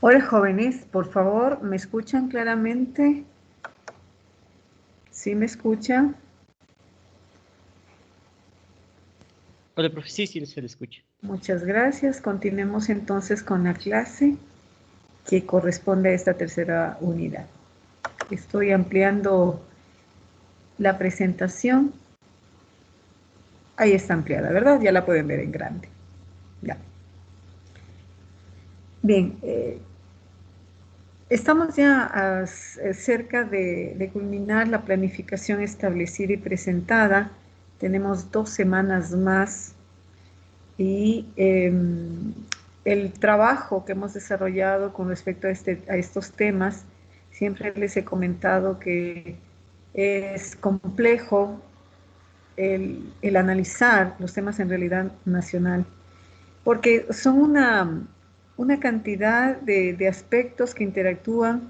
Hola jóvenes, por favor, ¿me escuchan claramente? ¿Sí me escuchan? Hola, profe, sí, sí, se le escucha. Muchas gracias. Continuemos entonces con la clase que corresponde a esta tercera unidad. Estoy ampliando la presentación. Ahí está ampliada, ¿verdad? Ya la pueden ver en grande. Ya. Bien, estamos ya cerca de culminar la planificación establecida y presentada. Tenemos 2 semanas más y el trabajo que hemos desarrollado con respecto a estos temas, siempre les he comentado que es complejo el analizar los temas en realidad nacional, porque son una cantidad de aspectos que interactúan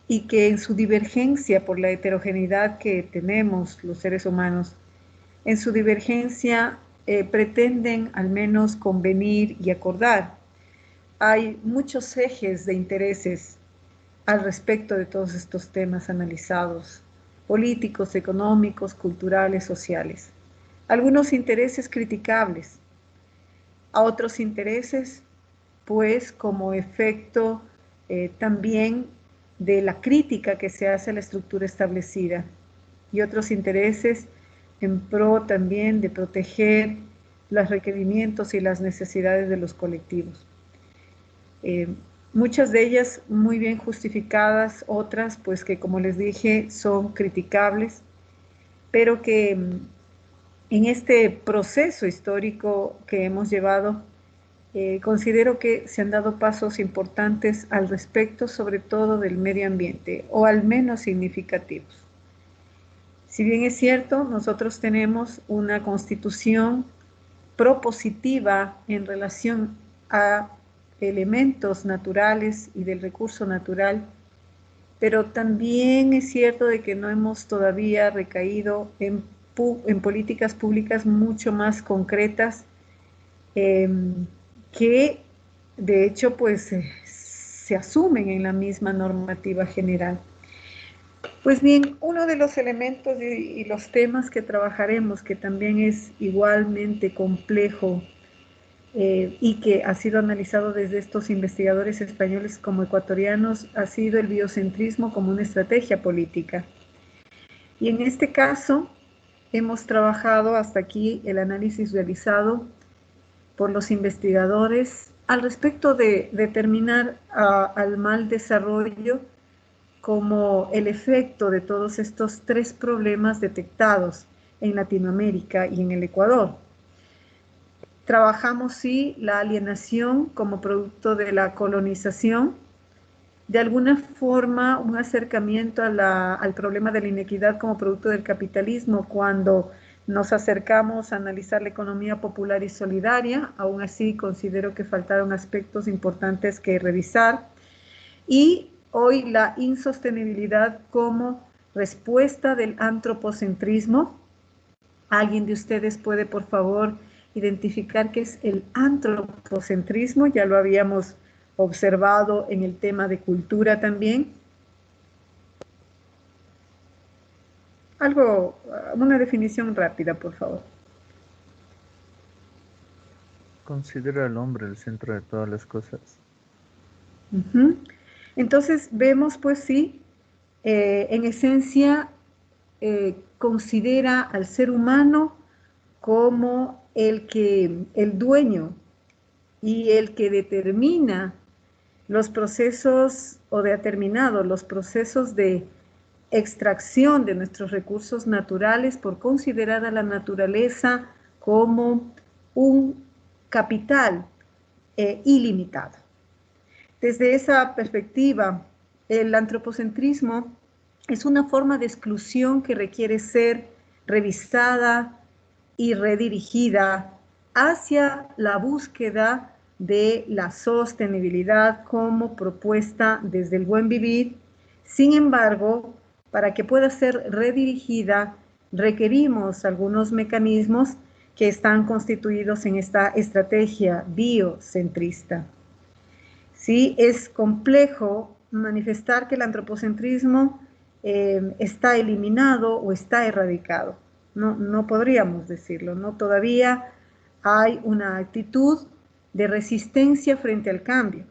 y que en su divergencia por la heterogeneidad que tenemos los seres humanos, en su divergencia pretenden al menos convenir y acordar. Hay muchos ejes de intereses al respecto de todos estos temas analizados, políticos, económicos, culturales, sociales. Algunos intereses criticables, a otros intereses, pues como efecto también de la crítica que se hace a la estructura establecida, y otros intereses en pro también de proteger los requerimientos y las necesidades de los colectivos. Eh, Muchas de ellas muy bien justificadas, otras pues que como les dije son criticables, pero que en este proceso histórico que hemos llevado, considero que se han dado pasos importantes al respecto, sobre todo del medio ambiente, o al menos significativos. Si bien es cierto, nosotros tenemos una constitución propositiva en relación a elementos naturales y del recurso natural, pero también es cierto de que no hemos todavía recaído en políticas públicas mucho más concretas eh, que de hecho pues se asumen en la misma normativa general. Pues bien, uno de los elementos y los temas que trabajaremos, que también es igualmente complejo y que ha sido analizado desde estos investigadores españoles como ecuatorianos, ha sido el biocentrismo como una estrategia política. Y en este caso, hemos trabajado hasta aquí el análisis realizado por los investigadores al respecto de determinar al mal desarrollo como el efecto de todos estos 3 problemas detectados en Latinoamérica y en el Ecuador. Trabajamos, sí, la alienación como producto de la colonización, de alguna forma un acercamiento al problema de la inequidad como producto del capitalismo cuando nos acercamos a analizar la economía popular y solidaria. Aún así considero que faltaron aspectos importantes que revisar. Y hoy la insostenibilidad como respuesta del antropocentrismo. ¿Alguien de ustedes puede, por favor, identificar qué es el antropocentrismo? Ya lo habíamos observado en el tema de cultura también. Algo, una definición rápida, por favor. Considera al hombre el centro de todas las cosas. Uh-huh. Entonces vemos, pues sí, en esencia, considera al ser humano como el dueño y el que determina los procesos o determinado los procesos de extracción de nuestros recursos naturales por considerar a la naturaleza como un capital ilimitado. Desde esa perspectiva, el antropocentrismo es una forma de exclusión que requiere ser revisada y redirigida hacia la búsqueda de la sostenibilidad como propuesta desde el buen vivir. Sin embargo, para que pueda ser redirigida, requerimos algunos mecanismos que están constituidos en esta estrategia biocentrista. ¿sí? Es complejo manifestar que el antropocentrismo está eliminado o está erradicado. No podríamos decirlo, ¿no? Todavía hay una actitud de resistencia frente al cambio,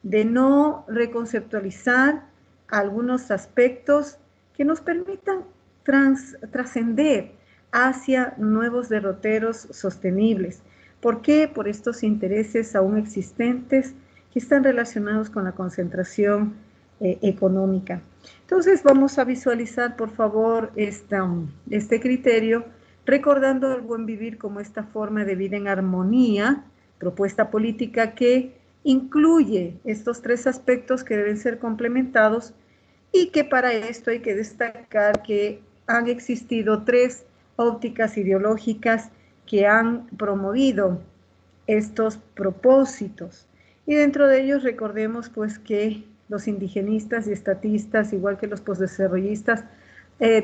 de no reconceptualizar algunos aspectos que nos permitan trascender hacia nuevos derroteros sostenibles. ¿Por qué? Por estos intereses aún existentes que están relacionados con la concentración económica. Entonces vamos a visualizar, por favor, este criterio, recordando el buen vivir como esta forma de vida en armonía, propuesta política que incluye estos tres aspectos que deben ser complementados y que para esto hay que destacar que han existido tres ópticas ideológicas que han promovido estos propósitos. Y dentro de ellos recordemos pues que los indigenistas y estatistas, igual que los postdesarrollistas,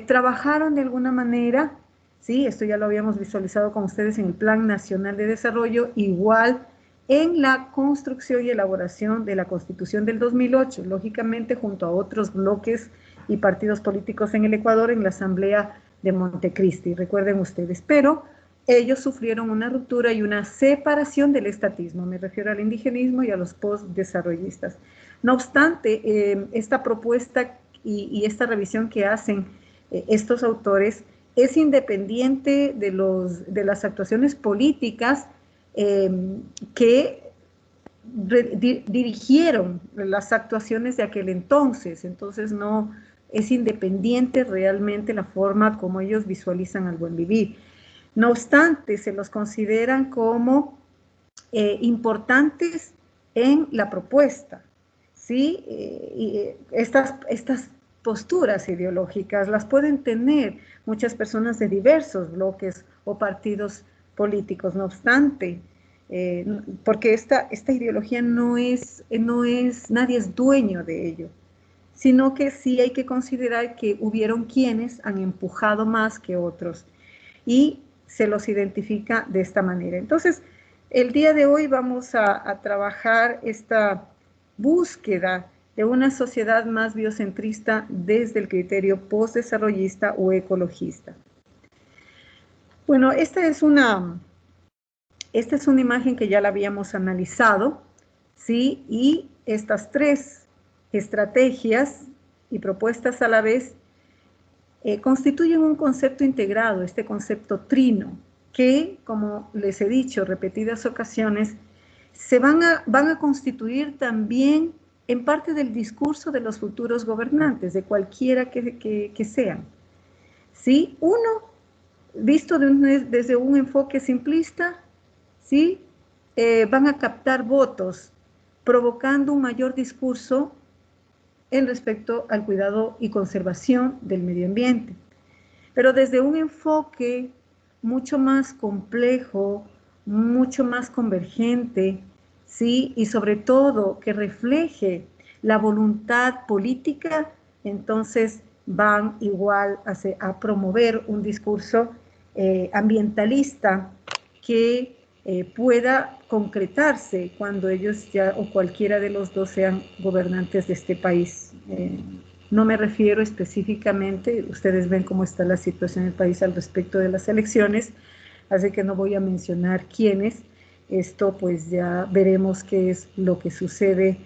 trabajaron de alguna manera, ¿sí? Esto ya lo habíamos visualizado con ustedes en el Plan Nacional de Desarrollo, igual en la construcción y elaboración de la Constitución del 2008, lógicamente junto a otros bloques y partidos políticos en el Ecuador en la Asamblea de Montecristi, recuerden ustedes, pero ellos sufrieron una ruptura y una separación del estatismo, me refiero al indigenismo y a los postdesarrollistas. No obstante, esta propuesta y esta revisión que hacen estos autores es independiente de las actuaciones políticas que dirigieron las actuaciones de aquel entonces no es independiente realmente la forma como ellos visualizan al buen vivir. No obstante, se los consideran como importantes en la propuesta, ¿sí? Estas posturas ideológicas las pueden tener muchas personas de diversos bloques o partidos políticos, no obstante, porque esta ideología nadie es dueño de ello, sino que sí hay que considerar que hubieron quienes han empujado más que otros y se los identifica de esta manera. Entonces, el día de hoy vamos a trabajar esta búsqueda de una sociedad más biocentrista desde el criterio postdesarrollista o ecologista. Bueno, esta es una imagen que ya la habíamos analizado, ¿sí? Y estas tres estrategias y propuestas a la vez constituyen un concepto integrado, este concepto trino, que, como les he dicho repetidas ocasiones, van a constituir también en parte del discurso de los futuros gobernantes, de cualquiera que sean. ¿Sí? Uno, visto desde un enfoque simplista, ¿sí? Van a captar votos, provocando un mayor discurso en respecto al cuidado y conservación del medio ambiente. Pero desde un enfoque mucho más complejo, mucho más convergente, ¿sí? Y sobre todo que refleje la voluntad política, entonces van igual a promover un discurso ambientalista que pueda concretarse cuando ellos ya o cualquiera de los dos sean gobernantes de este país. No me refiero específicamente, ustedes ven cómo está la situación en el país al respecto de las elecciones, así que no voy a mencionar quiénes. Esto pues ya veremos qué es lo que sucede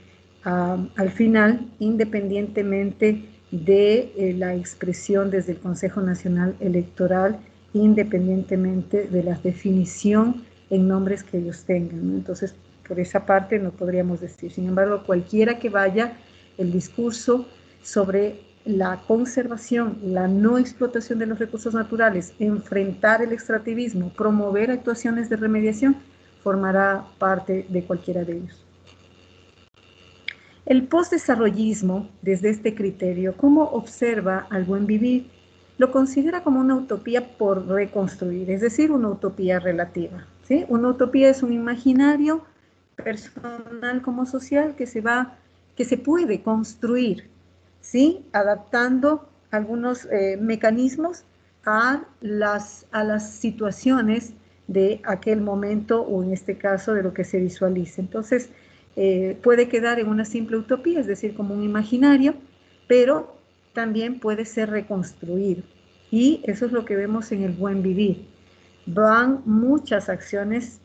al final, independientemente de la expresión desde el Consejo Nacional Electoral, independientemente de la definición en nombres que ellos tengan, ¿no? Entonces, por esa parte no podríamos decir. Sin embargo, cualquiera que vaya, el discurso sobre la conservación, la no explotación de los recursos naturales, enfrentar el extractivismo, promover actuaciones de remediación, formará parte de cualquiera de ellos. El postdesarrollismo, desde este criterio, ¿cómo observa al buen vivir? Lo considera como una utopía por reconstruir, es decir, una utopía relativa, ¿sí? Una utopía es un imaginario personal como social que se puede construir, ¿sí? Adaptando algunos mecanismos a las situaciones de aquel momento o en este caso de lo que se visualiza. Entonces, puede quedar en una simple utopía, es decir, como un imaginario, pero también puede ser reconstruido. Y eso es lo que vemos en el buen vivir. Van muchas acciones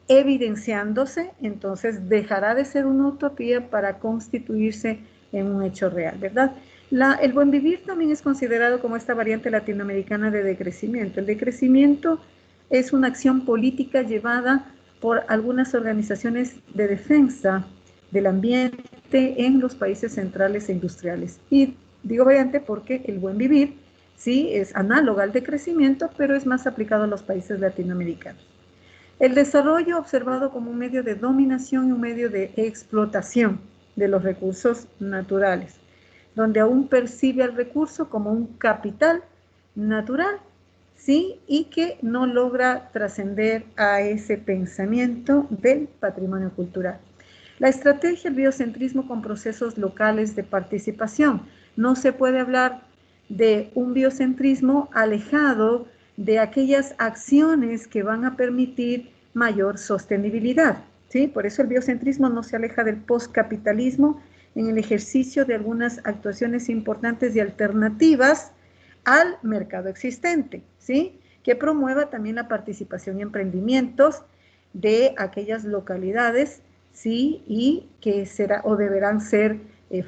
evidenciándose, entonces dejará de ser una utopía para constituirse en un hecho real, ¿verdad? El buen vivir también es considerado como esta variante latinoamericana de decrecimiento. El decrecimiento es una acción política llevada por algunas organizaciones de defensa del ambiente en los países centrales e industriales. Y digo variante porque el buen vivir sí es análoga al decrecimiento, pero es más aplicado a los países latinoamericanos. El desarrollo observado como un medio de dominación y un medio de explotación de los recursos naturales, donde aún percibe al recurso como un capital natural, ¿sí? Y que no logra trascender a ese pensamiento del patrimonio cultural. La estrategia del biocentrismo con procesos locales de participación. No se puede hablar de un biocentrismo alejado de aquellas acciones que van a permitir mayor sostenibilidad, ¿sí? Por eso el biocentrismo no se aleja del postcapitalismo en el ejercicio de algunas actuaciones importantes y alternativas al mercado existente, ¿sí? Que promueva también la participación y emprendimientos de aquellas localidades, ¿sí? Y que será o deberán ser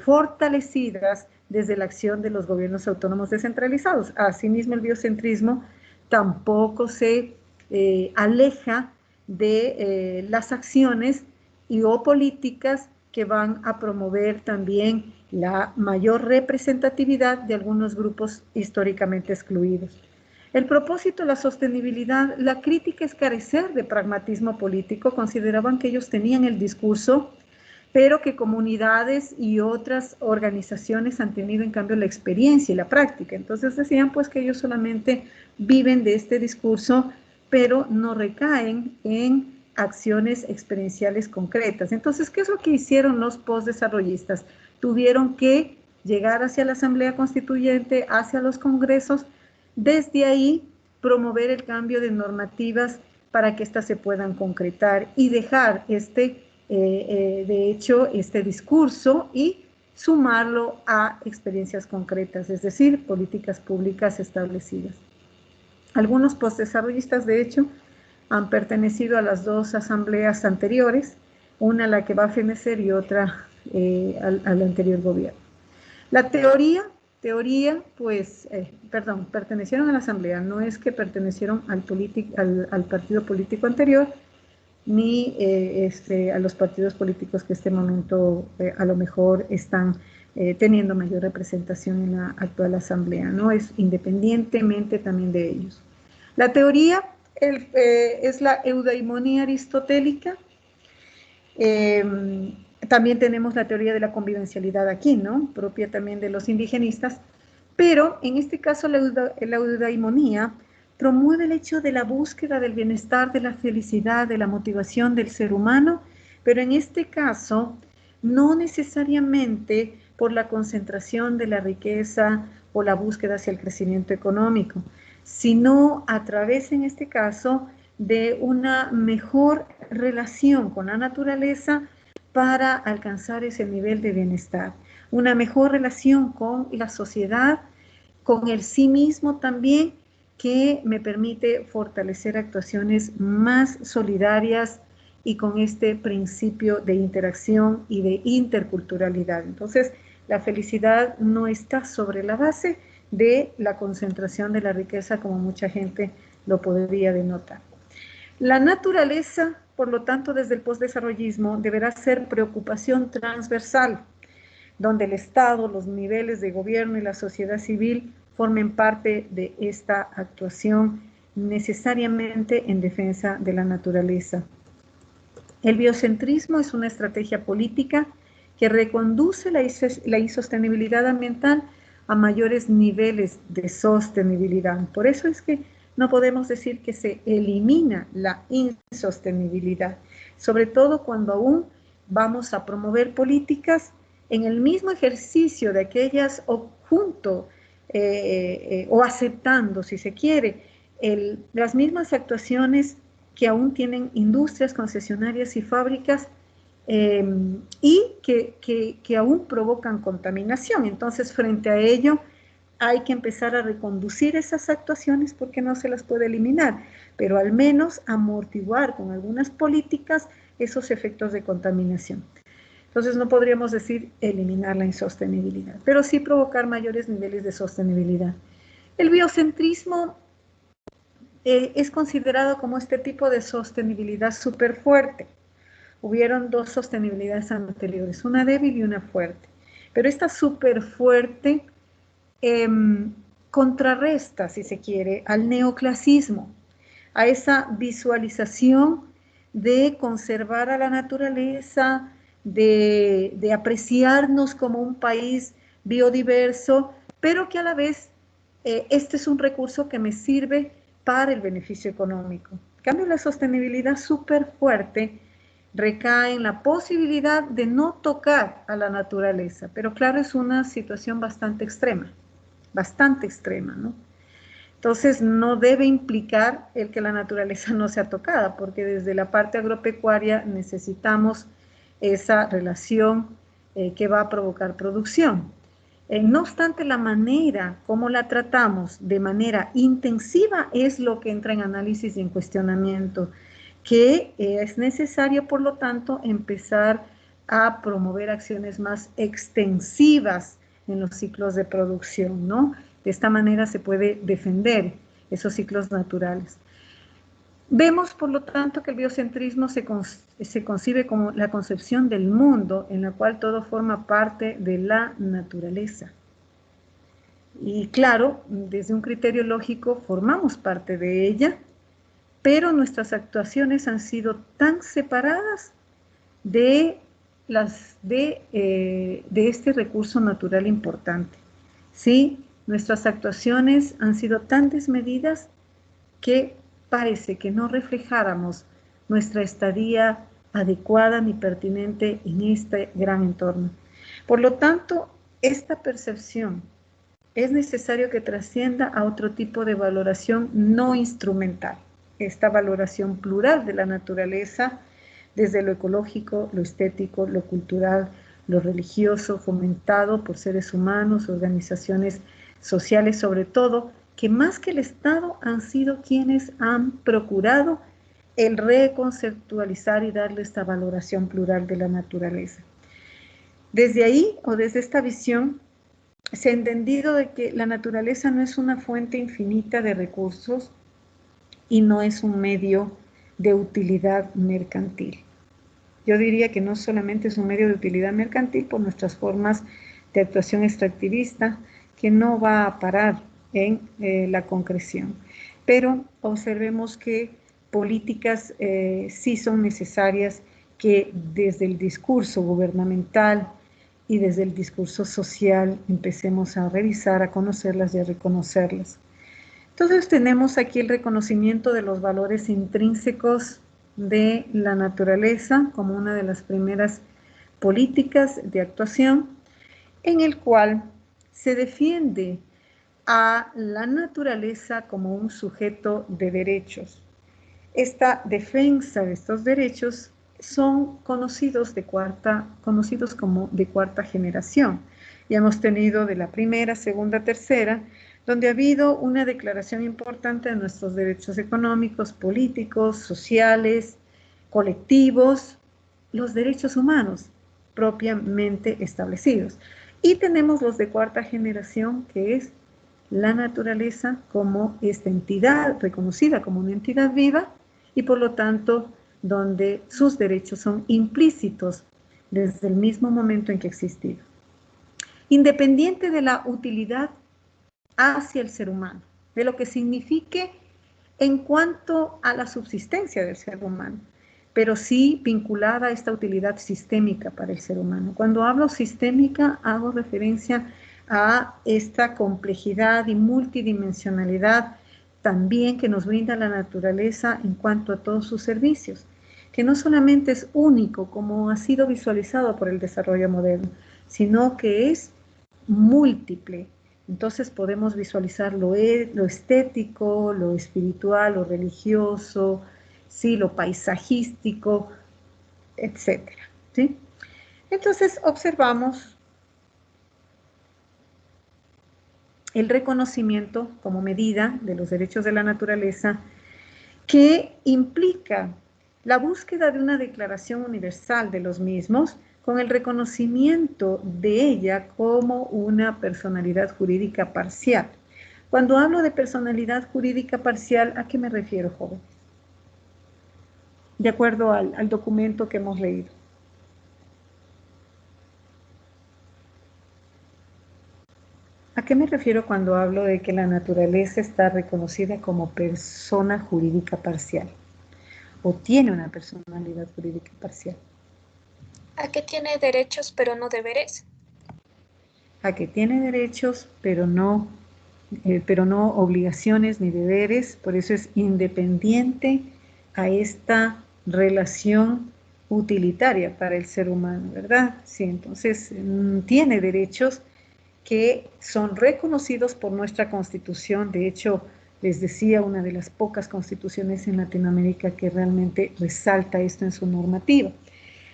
fortalecidas desde la acción de los gobiernos autónomos descentralizados. Asimismo, el biocentrismo tampoco se aleja de las acciones y o políticas que van a promover también la mayor representatividad de algunos grupos históricamente excluidos. El propósito de la sostenibilidad, la crítica es carecer de pragmatismo político, consideraban que ellos tenían el discurso, pero que comunidades y otras organizaciones han tenido en cambio la experiencia y la práctica. Entonces decían pues que ellos solamente viven de este discurso, pero no recaen en acciones experienciales concretas. Entonces, ¿qué es lo que hicieron los postdesarrollistas? Tuvieron que llegar hacia la Asamblea Constituyente, hacia los congresos, desde ahí promover el cambio de normativas para que éstas se puedan concretar y dejar de hecho, este discurso y sumarlo a experiencias concretas, es decir, políticas públicas establecidas. Algunos postdesarrollistas, de hecho, han pertenecido a las dos asambleas anteriores, una a la que va a fenecer y otra al anterior gobierno. La pertenecieron a la asamblea, no es que pertenecieron al partido político anterior, ni a los partidos políticos que en este momento a lo mejor están teniendo mayor representación en la actual asamblea, ¿no? Es independientemente también de ellos. La teoría es la eudaimonía aristotélica. También tenemos la teoría de la convivencialidad aquí, ¿no? Propia también de los indigenistas, pero en este caso la eudaimonía promueve el hecho de la búsqueda del bienestar, de la felicidad, de la motivación del ser humano, pero en este caso no necesariamente por la concentración de la riqueza o la búsqueda hacia el crecimiento económico, sino a través, en este caso, de una mejor relación con la naturaleza para alcanzar ese nivel de bienestar, una mejor relación con la sociedad, con el sí mismo también, que me permite fortalecer actuaciones más solidarias y con este principio de interacción y de interculturalidad. Entonces, la felicidad no está sobre la base de la concentración de la riqueza, como mucha gente lo podría denotar. La naturaleza, por lo tanto, desde el postdesarrollismo, deberá ser preocupación transversal, donde el Estado, los niveles de gobierno y la sociedad civil formen parte de esta actuación necesariamente en defensa de la naturaleza. El biocentrismo es una estrategia política que reconduce la insostenibilidad ambiental a mayores niveles de sostenibilidad. Por eso es que no podemos decir que se elimina la insostenibilidad, sobre todo cuando aún vamos a promover políticas en el mismo ejercicio de aquellas o junto o aceptando, si se quiere, las mismas actuaciones que aún tienen industrias concesionarias y fábricas y que aún provocan contaminación. Entonces, frente a ello, hay que empezar a reconducir esas actuaciones porque no se las puede eliminar, pero al menos amortiguar con algunas políticas esos efectos de contaminación. Entonces no podríamos decir eliminar la insostenibilidad, pero sí provocar mayores niveles de sostenibilidad. El biocentrismo es considerado como este tipo de sostenibilidad súper fuerte. Hubieron dos sostenibilidades anteriores, una débil y una fuerte, pero esta súper fuerte contrarresta, si se quiere, al neoclasismo, a esa visualización de conservar a la naturaleza, de apreciarnos como un país biodiverso, pero que a la vez este es un recurso que me sirve para el beneficio económico. En cambio, la sostenibilidad súper fuerte recae en la posibilidad de no tocar a la naturaleza, pero claro, es una situación bastante extrema, ¿no? Entonces, no debe implicar el que la naturaleza no sea tocada, porque desde la parte agropecuaria necesitamos esa relación que va a provocar producción. No obstante, la manera como la tratamos de manera intensiva es lo que entra en análisis y en cuestionamiento, que es necesario, por lo tanto, empezar a promover acciones más extensivas en los ciclos de producción, ¿no? De esta manera se puede defender esos ciclos naturales. Vemos, por lo tanto, que el biocentrismo se concibe como la concepción del mundo en la cual todo forma parte de la naturaleza. Y claro, desde un criterio lógico formamos parte de ella, pero nuestras actuaciones han sido tan separadas de este recurso natural importante. ¿Sí? Nuestras actuaciones han sido tan desmedidas que parece que no reflejáramos nuestra estadía adecuada ni pertinente en este gran entorno. Por lo tanto, esta percepción es necesario que trascienda a otro tipo de valoración no instrumental, esta valoración plural de la naturaleza, desde lo ecológico, lo estético, lo cultural, lo religioso, fomentado por seres humanos, organizaciones sociales sobre todo, que más que el Estado han sido quienes han procurado el reconceptualizar y darle esta valoración plural de la naturaleza. Desde ahí, o desde esta visión, se ha entendido de que la naturaleza no es una fuente infinita de recursos y no es un medio de utilidad mercantil. Yo diría que no solamente es un medio de utilidad mercantil por nuestras formas de actuación extractivista, que no va a parar en la concreción. Pero observemos que políticas sí son necesarias que desde el discurso gubernamental y desde el discurso social empecemos a revisar, a conocerlas y a reconocerlas. Entonces tenemos aquí el reconocimiento de los valores intrínsecos de la naturaleza como una de las primeras políticas de actuación, en el cual se defiende a la naturaleza como un sujeto de derechos. Esta defensa de estos derechos son conocidos como de cuarta generación. Ya hemos tenido de la primera, segunda, tercera, donde ha habido una declaración importante de nuestros derechos económicos, políticos, sociales, colectivos, los derechos humanos propiamente establecidos. Y tenemos los de cuarta generación, que es la naturaleza como esta entidad reconocida como una entidad viva y por lo tanto donde sus derechos son implícitos desde el mismo momento en que ha existido. Independiente de la utilidad hacia el ser humano, de lo que signifique en cuanto a la subsistencia del ser humano, pero sí vinculada a esta utilidad sistémica para el ser humano. Cuando hablo sistémica, hago referencia a esta complejidad y multidimensionalidad también que nos brinda la naturaleza en cuanto a todos sus servicios, que no solamente es único como ha sido visualizado por el desarrollo moderno, sino que es múltiple. Entonces podemos visualizar lo estético, lo espiritual, lo religioso, sí, lo paisajístico, etc. ¿sí? Entonces observamos el reconocimiento como medida de los derechos de la naturaleza que implica la búsqueda de una declaración universal de los mismos con el reconocimiento de ella como una personalidad jurídica parcial. Cuando hablo de personalidad jurídica parcial, ¿a qué me refiero, joven? De acuerdo al documento que hemos leído. ¿A qué me refiero cuando hablo de que la naturaleza está reconocida como persona jurídica parcial? ¿O tiene una personalidad jurídica parcial? ¿A qué tiene derechos pero no deberes? A que tiene derechos, pero no obligaciones ni deberes, por eso es independiente a esta relación utilitaria para el ser humano, ¿verdad? Sí, entonces tiene derechos que son reconocidos por nuestra Constitución. De hecho, les decía, una de las pocas constituciones en Latinoamérica que realmente resalta esto en su normativa.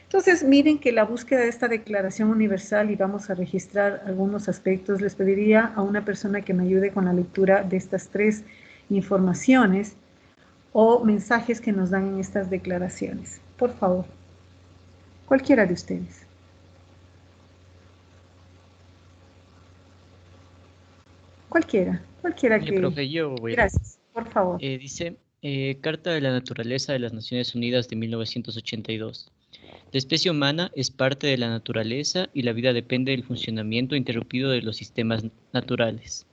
Entonces, miren que la búsqueda de esta declaración universal, y vamos a registrar algunos aspectos, les pediría a una persona que me ayude con la lectura de estas 3 informaciones o mensajes que nos dan en estas declaraciones. Por favor, cualquiera de ustedes. Cualquiera que... Profe, yo voy a leer. Gracias, por favor. Dice, Carta de la Naturaleza de las Naciones Unidas de 1982. La especie humana es parte de la naturaleza y la vida depende del funcionamiento interrumpido de los sistemas naturales.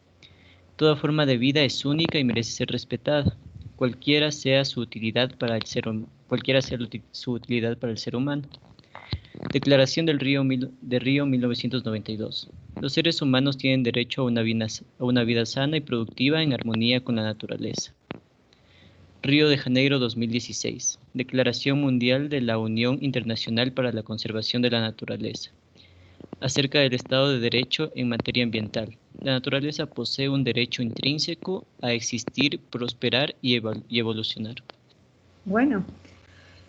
Toda forma de vida es única y merece ser respetada, cualquiera sea su utilidad para el ser humano. Declaración de Río 1992. Los seres humanos tienen derecho a una vida sana y productiva en armonía con la naturaleza. Río de Janeiro 2016. Declaración Mundial de la Unión Internacional para la Conservación de la Naturaleza. Acerca del Estado de Derecho en materia ambiental. La naturaleza posee un derecho intrínseco a existir, prosperar y evolucionar. Bueno,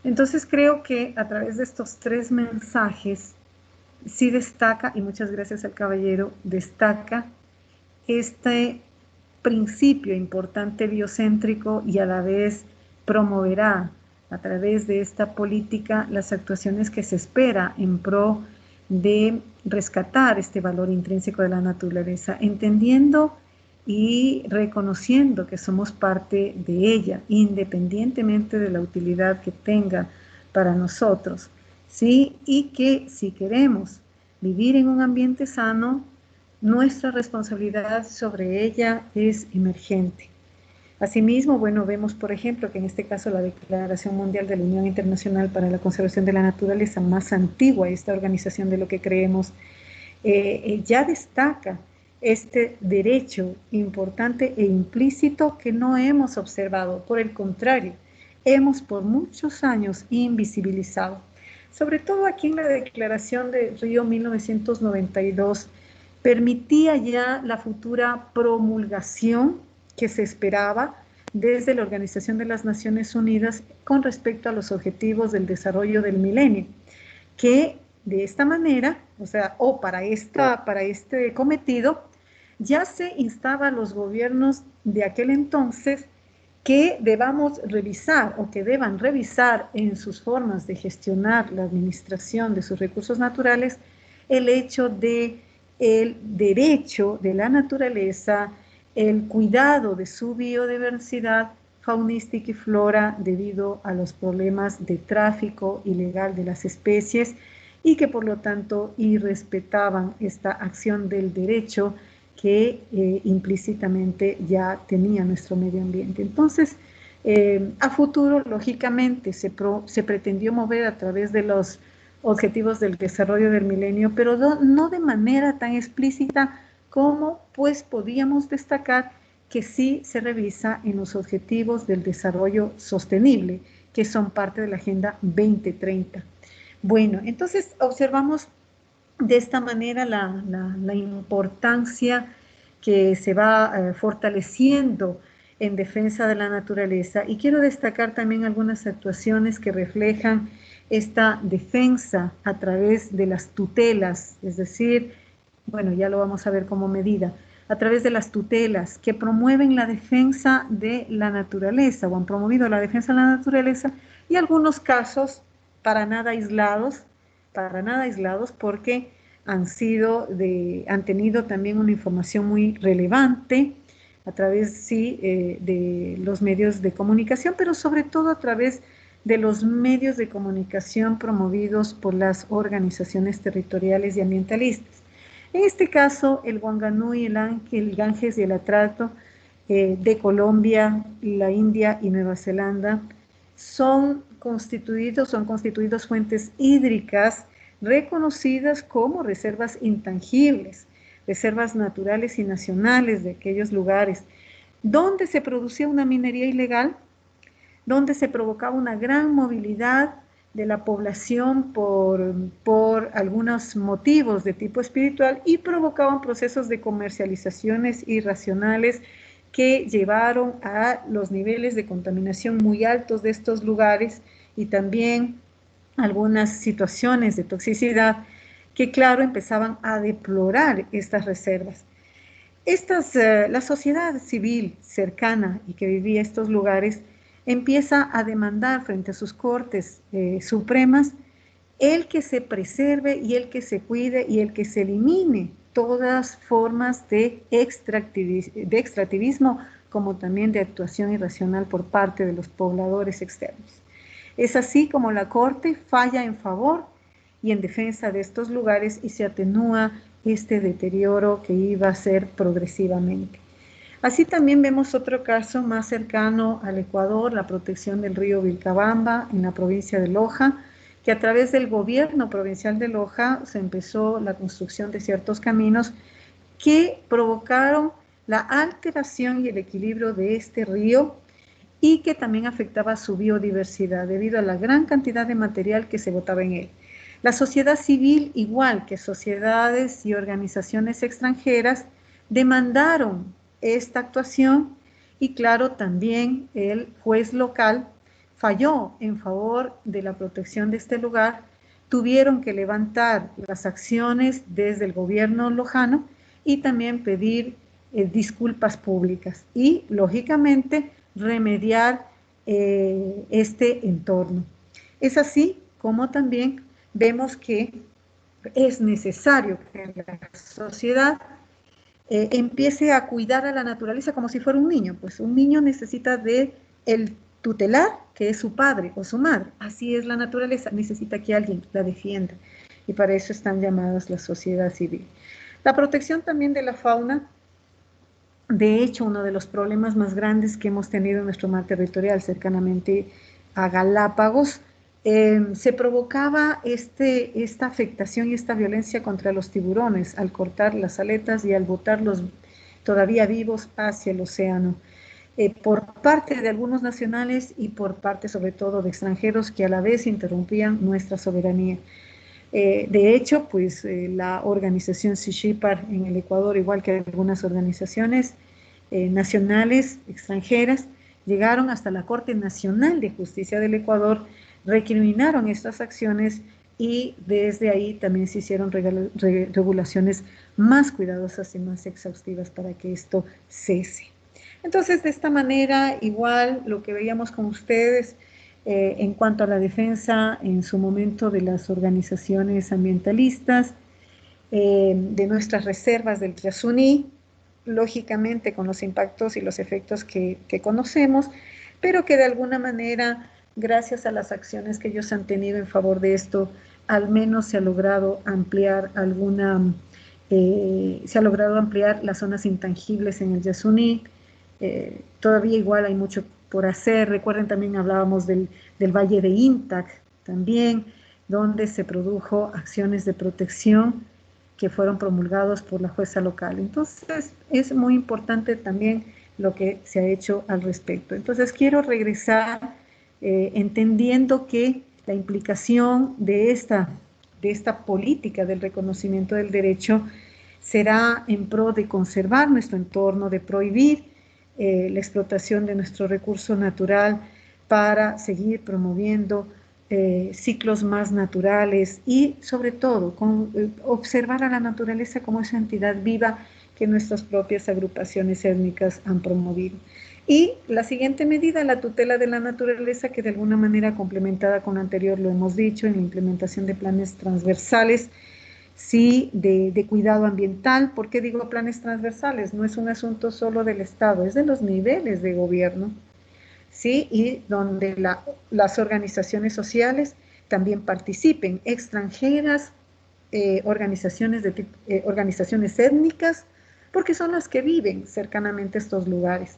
entonces creo que a través de estos 3 mensajes sí destaca, y muchas gracias al caballero, destaca este principio importante biocéntrico y a la vez promoverá a través de esta política las actuaciones que se espera en pro de rescatar este valor intrínseco de la naturaleza, entendiendo y reconociendo que somos parte de ella, independientemente de la utilidad que tenga para nosotros, ¿sí? Y que si queremos vivir en un ambiente sano, nuestra responsabilidad sobre ella es emergente. Asimismo, bueno, vemos, por ejemplo, que en este caso la Declaración Mundial de la Unión Internacional para la Conservación de la Naturaleza, más antigua, esta organización de lo que creemos, ya destaca este derecho importante e implícito que no hemos observado. Por el contrario, hemos por muchos años invisibilizado. Sobre todo aquí en la Declaración de Río 1992, permitía ya la futura promulgación que se esperaba desde la Organización de las Naciones Unidas con respecto a los objetivos del desarrollo del milenio, que de esta manera, o sea, para este cometido, ya se instaba a los gobiernos de aquel entonces que debamos revisar o que deban revisar en sus formas de gestionar la administración de sus recursos naturales el hecho de el derecho de la naturaleza, el cuidado de su biodiversidad faunística y flora debido a los problemas de tráfico ilegal de las especies y que por lo tanto irrespetaban esta acción del derecho que implícitamente ya tenía nuestro medio ambiente. Entonces, a futuro, lógicamente, se pretendió mover a través de los objetivos del desarrollo del milenio, pero no de manera tan explícita como pues podíamos destacar que sí se revisa en los objetivos del desarrollo sostenible, que son parte de la Agenda 2030. Bueno, entonces observamos de esta manera la importancia que se va fortaleciendo en defensa de la naturaleza, y quiero destacar también algunas actuaciones que reflejan esta defensa a través de las tutelas, es decir, bueno, ya lo vamos a ver como medida, a través de las tutelas que promueven la defensa de la naturaleza o han promovido la defensa de la naturaleza, y algunos casos para nada aislados porque han tenido también una información muy relevante a través, sí, de los medios de comunicación, pero sobre todo a través de los medios de comunicación promovidos por las organizaciones territoriales y ambientalistas. En este caso, el Wanganui, el Ganges y el Atrato de Colombia, la India y Nueva Zelanda son constituidos fuentes hídricas reconocidas como reservas intangibles, reservas naturales y nacionales de aquellos lugares donde se producía una minería ilegal, donde se provocaba una gran movilidad de la población por algunos motivos de tipo espiritual y provocaban procesos de comercializaciones irracionales que llevaron a los niveles de contaminación muy altos de estos lugares y también algunas situaciones de toxicidad que, claro, empezaban a deplorar estas reservas. La sociedad civil cercana y que vivía estos lugares empieza a demandar frente a sus cortes supremas el que se preserve y el que se cuide y el que se elimine todas formas de extractivismo como también de actuación irracional por parte de los pobladores externos. Es así como la Corte falla en favor y en defensa de estos lugares y se atenúa este deterioro que iba a ser progresivamente. Así también vemos otro caso más cercano al Ecuador, la protección del río Vilcabamba en la provincia de Loja, que a través del gobierno provincial de Loja se empezó la construcción de ciertos caminos que provocaron la alteración y el equilibrio de este río y que también afectaba su biodiversidad debido a la gran cantidad de material que se botaba en él. La sociedad civil, igual que sociedades y organizaciones extranjeras, demandaron esta actuación y, claro, también el juez local falló en favor de la protección de este lugar. Tuvieron que levantar las acciones desde el gobierno lojano y también pedir disculpas públicas y, lógicamente, remediar este entorno. Es así como también vemos que es necesario que la sociedad empiece a cuidar a la naturaleza como si fuera un niño. Pues un niño necesita de el tutelar, que es su padre o su madre. Así es la naturaleza, necesita que alguien la defienda. Y para eso están llamadas la sociedad civil. La protección también de la fauna. De hecho, uno de los problemas más grandes que hemos tenido en nuestro mar territorial, cercanamente a Galápagos, se provocaba esta afectación y esta violencia contra los tiburones al cortar las aletas y al botarlos todavía vivos hacia el océano, por parte de algunos nacionales y por parte sobre todo de extranjeros que a la vez interrumpían nuestra soberanía. De hecho, pues la organización Sea Shepherd en el Ecuador, igual que algunas organizaciones nacionales, extranjeras, llegaron hasta la Corte Nacional de Justicia del Ecuador, recriminaron estas acciones y desde ahí también se hicieron regulaciones más cuidadosas y más exhaustivas para que esto cese. Entonces, de esta manera, igual lo que veíamos con ustedes, en cuanto a la defensa en su momento de las organizaciones ambientalistas, de nuestras reservas del Yasuní, lógicamente con los impactos y los efectos que conocemos, pero que de alguna manera, gracias a las acciones que ellos han tenido en favor de esto, al menos se ha logrado ampliar las zonas intangibles en el Yasuní. Todavía igual hay mucho por hacer. Recuerden, también hablábamos del Valle de Intac, también, donde se produjo acciones de protección que fueron promulgados por la jueza local. Entonces, es muy importante también lo que se ha hecho al respecto. Entonces, quiero regresar entendiendo que la implicación de esta política del reconocimiento del derecho será en pro de conservar nuestro entorno, de prohibir la explotación de nuestro recurso natural para seguir promoviendo ciclos más naturales y sobre todo observar a la naturaleza como esa entidad viva que nuestras propias agrupaciones étnicas han promovido. Y la siguiente medida, la tutela de la naturaleza, que de alguna manera complementada con lo anterior, lo hemos dicho, en la implementación de planes transversales, sí, de cuidado ambiental. ¿Por qué digo planes transversales? No es un asunto solo del Estado, es de los niveles de gobierno, ¿sí? Y donde las organizaciones sociales también participen, extranjeras, organizaciones étnicas, porque son las que viven cercanamente a estos lugares.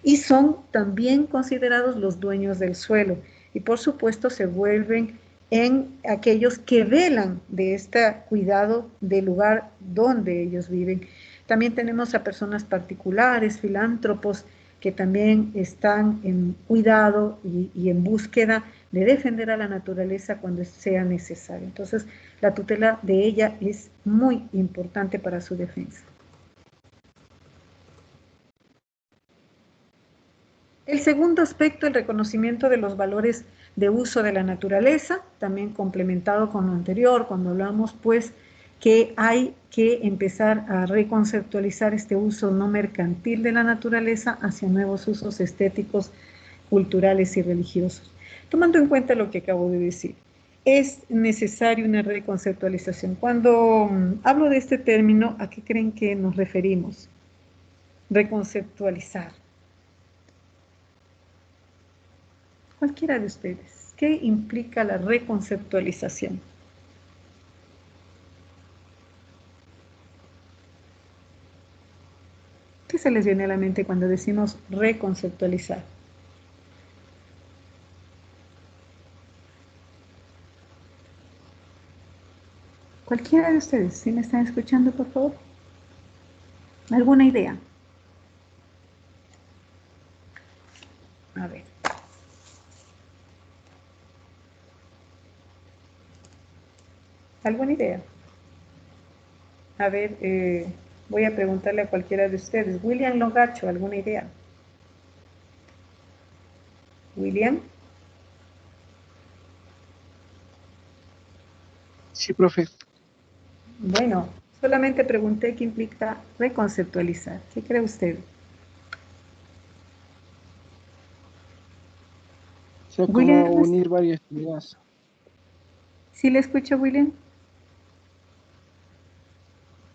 Y son también considerados los dueños del suelo. Y por supuesto se vuelven en aquellos que velan de este cuidado del lugar donde ellos viven. También tenemos a personas particulares, filántropos, que también están en cuidado y en búsqueda de defender a la naturaleza cuando sea necesario. Entonces, la tutela de ella es muy importante para su defensa. El segundo aspecto, el reconocimiento de los valores de uso de la naturaleza, también complementado con lo anterior, cuando hablamos pues que hay que empezar a reconceptualizar este uso no mercantil de la naturaleza hacia nuevos usos estéticos, culturales y religiosos. Tomando en cuenta lo que acabo de decir, es necesaria una reconceptualización. Cuando hablo de este término, ¿a qué creen que nos referimos? Reconceptualizar. Cualquiera de ustedes, ¿qué implica la reconceptualización? ¿Qué se les viene a la mente cuando decimos reconceptualizar? Cualquiera de ustedes, ¿sí me están escuchando, por favor? ¿Alguna idea? A ver. ¿Alguna idea? A ver, voy a preguntarle a cualquiera de ustedes. William Longacho, ¿alguna idea? William. Sí, profe. Bueno, solamente pregunté qué implica reconceptualizar. ¿Qué cree usted? O sea, William, como unir varias ideas. ¿sí le escucha, William?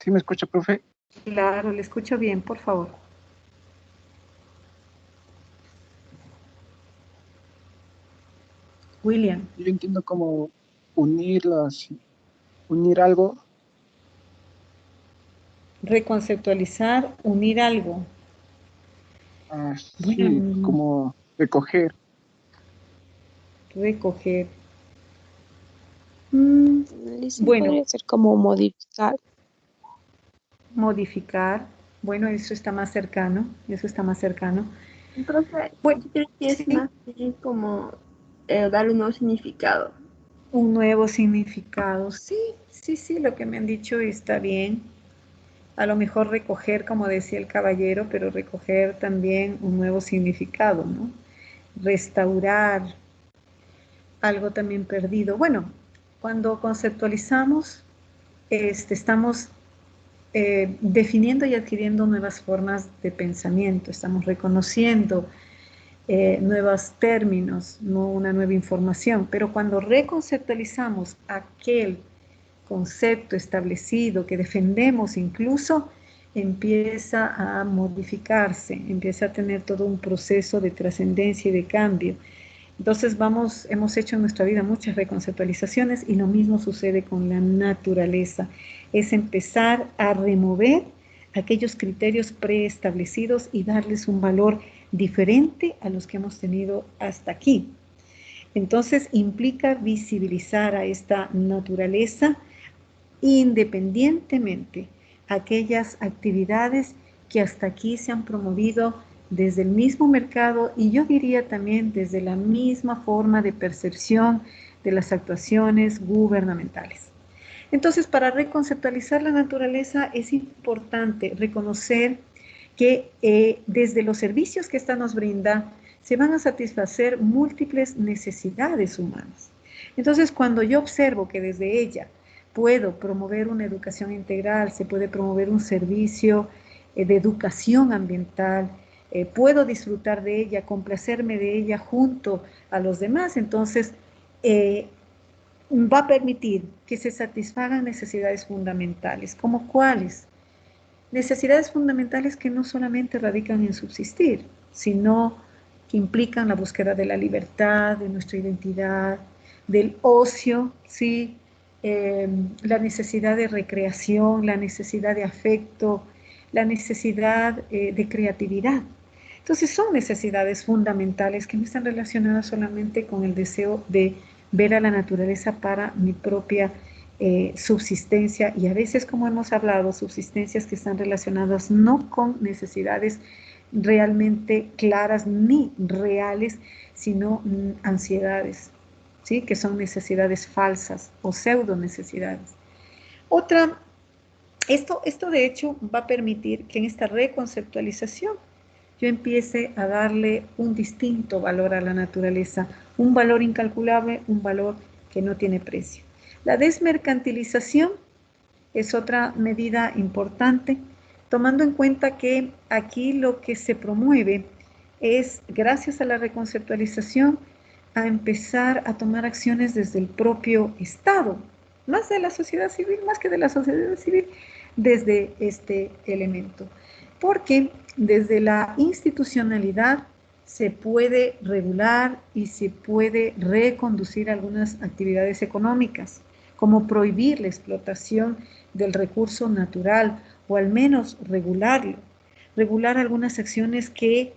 ¿Sí me escucha, profe? Claro, le escucho bien, por favor. William. Yo entiendo como unirlas, unir algo. Reconceptualizar, unir algo. Sí, Bueno, como recoger. recoger. Listen Bueno, podría ser como modificar. modificar. Bueno, eso está más cercano. Eso está más cercano. Profe, Bueno, yo creo que es sí, más bien como dar un nuevo significado. un nuevo significado. Sí, sí, sí, lo que me han dicho está bien. A lo mejor recoger, como decía el caballero, pero recoger también un nuevo significado, ¿no? Restaurar algo también perdido. Bueno, cuando conceptualizamos, estamos definiendo y adquiriendo nuevas formas de pensamiento, estamos reconociendo nuevos términos, no una nueva información, pero cuando reconceptualizamos aquel concepto establecido que defendemos incluso, empieza a modificarse, empieza a tener todo un proceso de trascendencia y de cambio. Entonces hemos hecho en nuestra vida muchas reconceptualizaciones y lo mismo sucede con la naturaleza. Es empezar a remover aquellos criterios preestablecidos y darles un valor diferente a los que hemos tenido hasta aquí. Entonces implica visibilizar a esta naturaleza independientemente aquellas actividades que hasta aquí se han promovido desde el mismo mercado y yo diría también desde la misma forma de percepción de las actuaciones gubernamentales. Entonces, para reconceptualizar la naturaleza es importante reconocer que desde los servicios que ésta nos brinda se van a satisfacer múltiples necesidades humanas. Entonces, cuando yo observo que desde ella puedo promover una educación integral, se puede promover un servicio de educación ambiental, puedo disfrutar de ella, complacerme de ella junto a los demás, entonces va a permitir que se satisfagan necesidades fundamentales. ¿Como cuáles? Necesidades fundamentales que no solamente radican en subsistir, sino que implican la búsqueda de la libertad, de nuestra identidad, del ocio, ¿sí? La necesidad de recreación, la necesidad de afecto, la necesidad de creatividad. Entonces son necesidades fundamentales que no están relacionadas solamente con el deseo de ver a la naturaleza para mi propia subsistencia, y a veces, como hemos hablado, subsistencias que están relacionadas no con necesidades realmente claras ni reales, sino ansiedades, ¿sí? Que son necesidades falsas o pseudo necesidades. Esto de hecho va a permitir que en esta reconceptualización yo empiece a darle un distinto valor a la naturaleza, un valor incalculable, un valor que no tiene precio. La desmercantilización es otra medida importante, tomando en cuenta que aquí lo que se promueve es, gracias a la reconceptualización, a empezar a tomar acciones desde el propio Estado, más de la sociedad civil, más que de la sociedad civil, desde este elemento. Porque desde la institucionalidad se puede regular y se puede reconducir algunas actividades económicas, como prohibir la explotación del recurso natural o al menos regularlo, regular algunas acciones que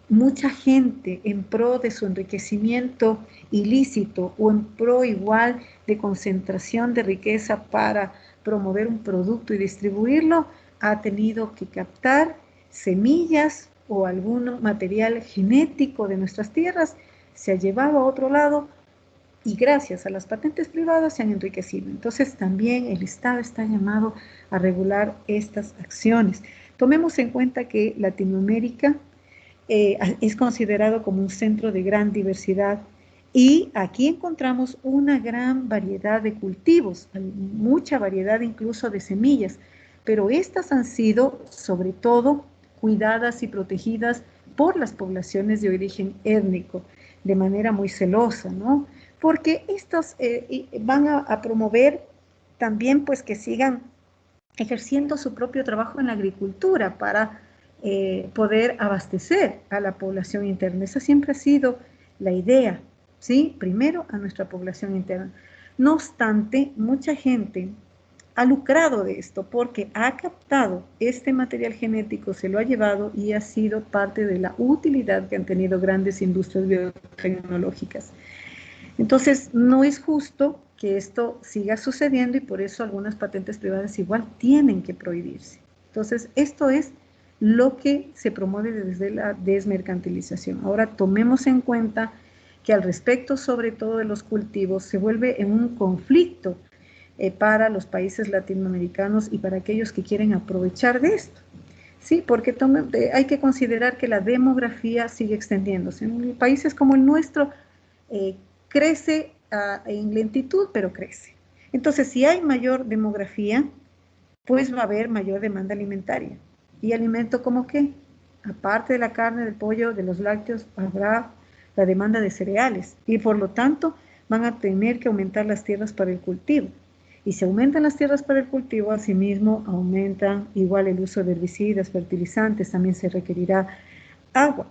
mucha gente en pro de su enriquecimiento ilícito o en pro igual de concentración de riqueza para promover un producto y distribuirlo, ha tenido que captar semillas o algún material genético de nuestras tierras, se ha llevado a otro lado y gracias a las patentes privadas se han enriquecido. Entonces también el Estado está llamado a regular estas acciones. Tomemos en cuenta que Latinoamérica es considerado como un centro de gran diversidad y aquí encontramos una gran variedad de cultivos, mucha variedad incluso de semillas, pero estas han sido sobre todo cuidadas y protegidas por las poblaciones de origen étnico de manera muy celosa, ¿no? Porque estos van a promover también pues que sigan ejerciendo su propio trabajo en la agricultura para poder abastecer a la población interna. Esa siempre ha sido la idea, ¿sí? Primero a nuestra población interna. No obstante, mucha gente ha lucrado de esto porque ha captado este material genético, se lo ha llevado y ha sido parte de la utilidad que han tenido grandes industrias biotecnológicas. Entonces, no es justo que esto siga sucediendo y por eso algunas patentes privadas igual tienen que prohibirse. Entonces, esto es lo que se promueve desde la desmercantilización. Ahora, tomemos en cuenta que al respecto, sobre todo de los cultivos, se vuelve en un conflicto para los países latinoamericanos y para aquellos que quieren aprovechar de esto. Sí, porque hay que considerar que la demografía sigue extendiéndose. En países como el nuestro, crece en lentitud, pero crece. Entonces, si hay mayor demografía, pues va a haber mayor demanda alimentaria. ¿Y alimento como qué? Aparte de la carne, del pollo, de los lácteos, habrá la demanda de cereales y por lo tanto van a tener que aumentar las tierras para el cultivo. Y si aumentan las tierras para el cultivo, asimismo aumentan igual el uso de herbicidas, fertilizantes, también se requerirá agua.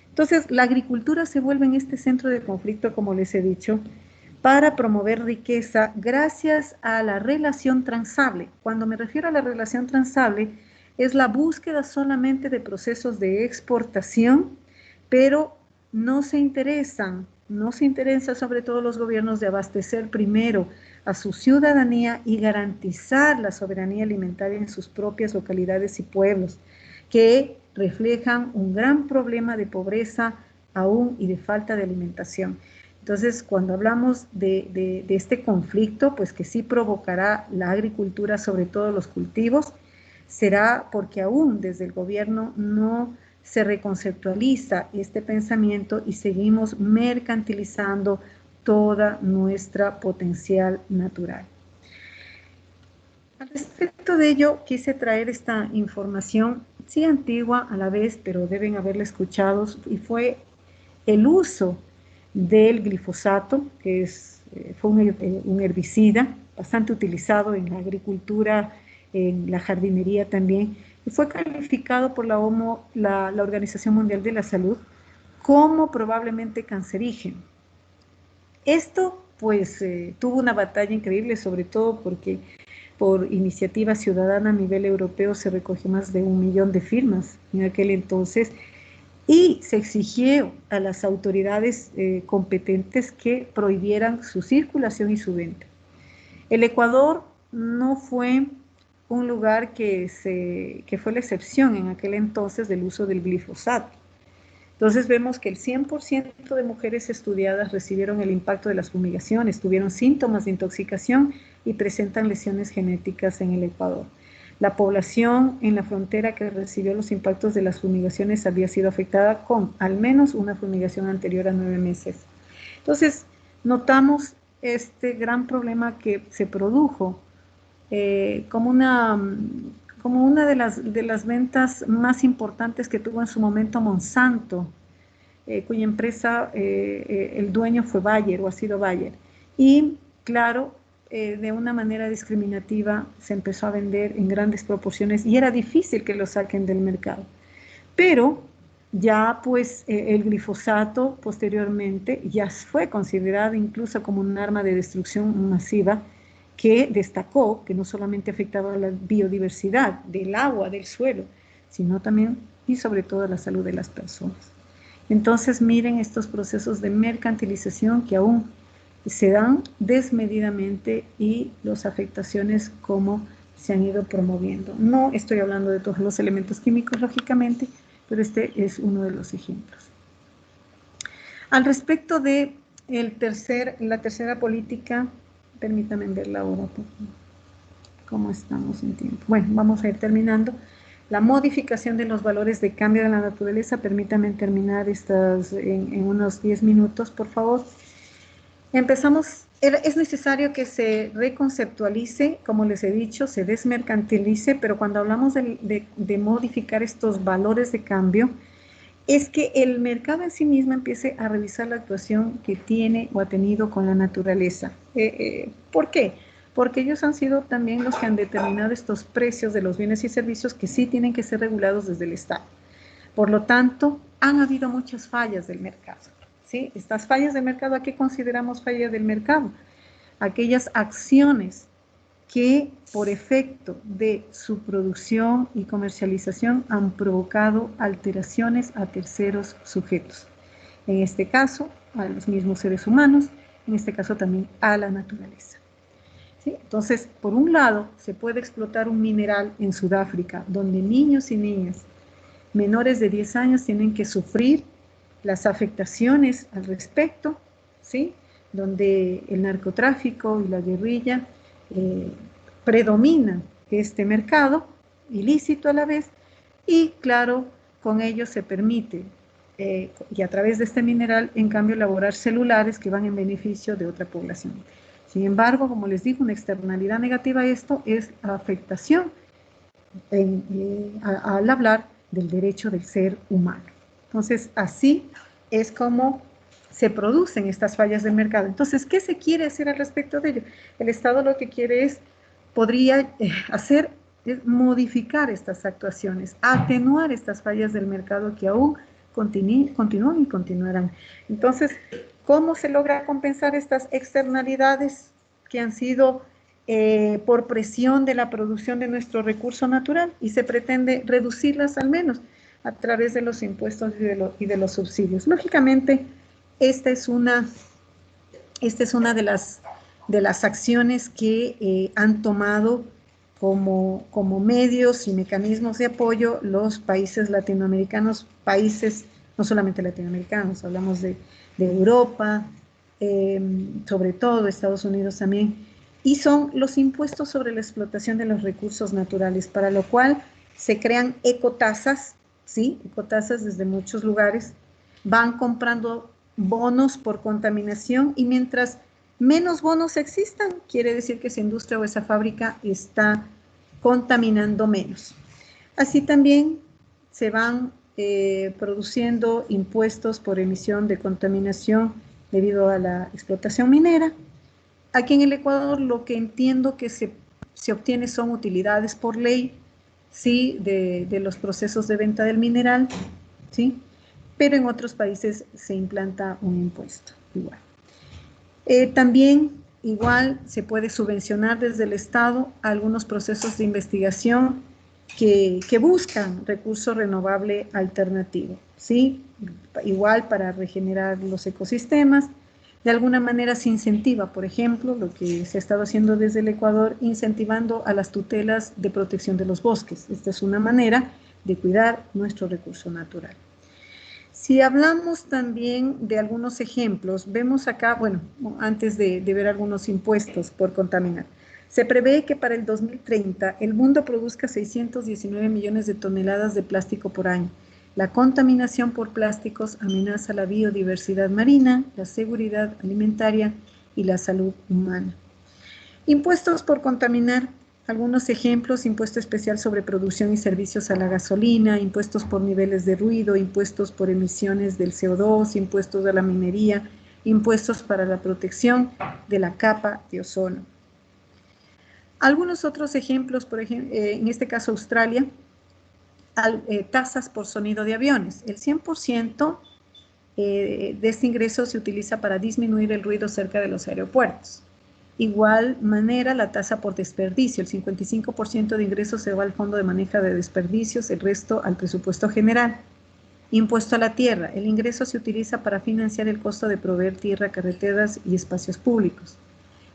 Entonces, la agricultura se vuelve en este centro de conflicto, como les he dicho, para promover riqueza gracias a la relación transable. Cuando me refiero a la relación transable, es la búsqueda solamente de procesos de exportación, pero no se interesan sobre todo los gobiernos de abastecer primero a su ciudadanía y garantizar la soberanía alimentaria en sus propias localidades y pueblos, que reflejan un gran problema de pobreza aún y de falta de alimentación. Entonces, cuando hablamos de este conflicto, pues que sí provocará la agricultura, sobre todo los cultivos, será porque aún desde el gobierno no se reconceptualiza este pensamiento y seguimos mercantilizando toda nuestra potencial natural. Al respecto de ello, quise traer esta información, sí antigua a la vez, pero deben haberla escuchado, y fue el uso del glifosato, que fue un herbicida bastante utilizado en la agricultura, en la jardinería también, y fue calificado por la Organización Mundial de la Salud como probablemente cancerígeno. Esto pues tuvo una batalla increíble, sobre todo porque por iniciativa ciudadana a nivel europeo se recogió más de 1 millón de firmas en aquel entonces, y se exigió a las autoridades competentes que prohibieran su circulación y su venta. El Ecuador no fue un lugar que fue la excepción en aquel entonces del uso del glifosato. Entonces vemos que el 100% de mujeres estudiadas recibieron el impacto de las fumigaciones, tuvieron síntomas de intoxicación y presentan lesiones genéticas en el Ecuador. La población en la frontera que recibió los impactos de las fumigaciones había sido afectada con al menos una fumigación anterior a 9 meses. Entonces, notamos este gran problema que se produjo como una de las ventas más importantes que tuvo en su momento Monsanto, cuya empresa, el dueño fue Bayer o ha sido Bayer. Y claro, de una manera discriminativa se empezó a vender en grandes proporciones y era difícil que lo saquen del mercado. Pero ya pues el glifosato posteriormente ya fue considerado incluso como un arma de destrucción masiva que destacó que no solamente afectaba a la biodiversidad del agua, del suelo, sino también y sobre todo a la salud de las personas. Entonces miren estos procesos de mercantilización que aún se dan desmedidamente y las afectaciones como se han ido promoviendo. No estoy hablando de todos los elementos químicos, lógicamente, pero este es uno de los ejemplos. Al respecto de la tercera política, permítanme ver la hora, cómo estamos en tiempo. Bueno, vamos a ir terminando. La modificación de los valores de cambio de la naturaleza, permítanme terminar estas en unos 10 minutos, por favor. Empezamos, es necesario que se reconceptualice, como les he dicho, se desmercantilice, pero cuando hablamos de modificar estos valores de cambio, es que el mercado en sí mismo empiece a revisar la actuación que tiene o ha tenido con la naturaleza. ¿Por qué? Porque ellos han sido también los que han determinado estos precios de los bienes y servicios que sí tienen que ser regulados desde el Estado. Por lo tanto, han habido muchas fallas del mercado. ¿Sí? Estas fallas del mercado, ¿a qué consideramos fallas del mercado? Aquellas acciones que por efecto de su producción y comercialización han provocado alteraciones a terceros sujetos. En este caso, a los mismos seres humanos, en este caso también a la naturaleza. ¿Sí? Entonces, por un lado, se puede explotar un mineral en Sudáfrica, donde niños y niñas menores de 10 años tienen que sufrir las afectaciones al respecto, ¿sí? Donde el narcotráfico y la guerrilla predomina este mercado, ilícito a la vez, y claro, con ello se permite, y a través de este mineral, en cambio, elaborar celulares que van en beneficio de otra población. Sin embargo, como les digo, una externalidad negativa de esto es la afectación al hablar del derecho del ser humano. Entonces, así es como se producen estas fallas del mercado. Entonces, ¿qué se quiere hacer al respecto de ello? El Estado lo que quiere podría hacer es modificar estas actuaciones, atenuar estas fallas del mercado que aún continúan y continuarán. Entonces, ¿cómo se logra compensar estas externalidades que han sido por presión de la producción de nuestro recurso natural? Y se pretende reducirlas al menos a través de los impuestos y de los subsidios. Lógicamente, esta es una de las acciones que han tomado como medios y mecanismos de apoyo los países latinoamericanos, países no solamente latinoamericanos, hablamos de Europa, sobre todo Estados Unidos también, y son los impuestos sobre la explotación de los recursos naturales, para lo cual se crean ecotasas, ¿sí? Ecotasas desde muchos lugares, van comprando bonos por contaminación, y mientras menos bonos existan, quiere decir que esa industria o esa fábrica está contaminando menos. Así también se van produciendo impuestos por emisión de contaminación debido a la explotación minera. Aquí en el Ecuador lo que entiendo que se obtiene son utilidades por ley, ¿sí? de los procesos de venta del mineral, ¿sí? Pero en otros países se implanta un impuesto igual. También igual se puede subvencionar desde el Estado algunos procesos de investigación que buscan recurso renovable alternativo, ¿sí? Igual para regenerar los ecosistemas. De alguna manera se incentiva, por ejemplo, lo que se ha estado haciendo desde el Ecuador, incentivando a las tutelas de protección de los bosques. Esta es una manera de cuidar nuestro recurso natural. Si hablamos también de algunos ejemplos, vemos acá, bueno, antes de ver algunos impuestos por contaminar, se prevé que para el 2030 el mundo produzca 619 millones de toneladas de plástico por año. La contaminación por plásticos amenaza la biodiversidad marina, la seguridad alimentaria y la salud humana. Impuestos por contaminar. Algunos ejemplos: impuesto especial sobre producción y servicios a la gasolina, impuestos por niveles de ruido, impuestos por emisiones del CO2, impuestos a la minería, impuestos para la protección de la capa de ozono. Algunos otros ejemplos, por ejemplo, en este caso Australia, tasas por sonido de aviones. El 100% de este ingreso se utiliza para disminuir el ruido cerca de los aeropuertos. Igual manera, la tasa por desperdicio, el 55% de ingresos se va al Fondo de Manejo de Desperdicios, el resto al presupuesto general. Impuesto a la tierra, el ingreso se utiliza para financiar el costo de proveer tierra, carreteras y espacios públicos.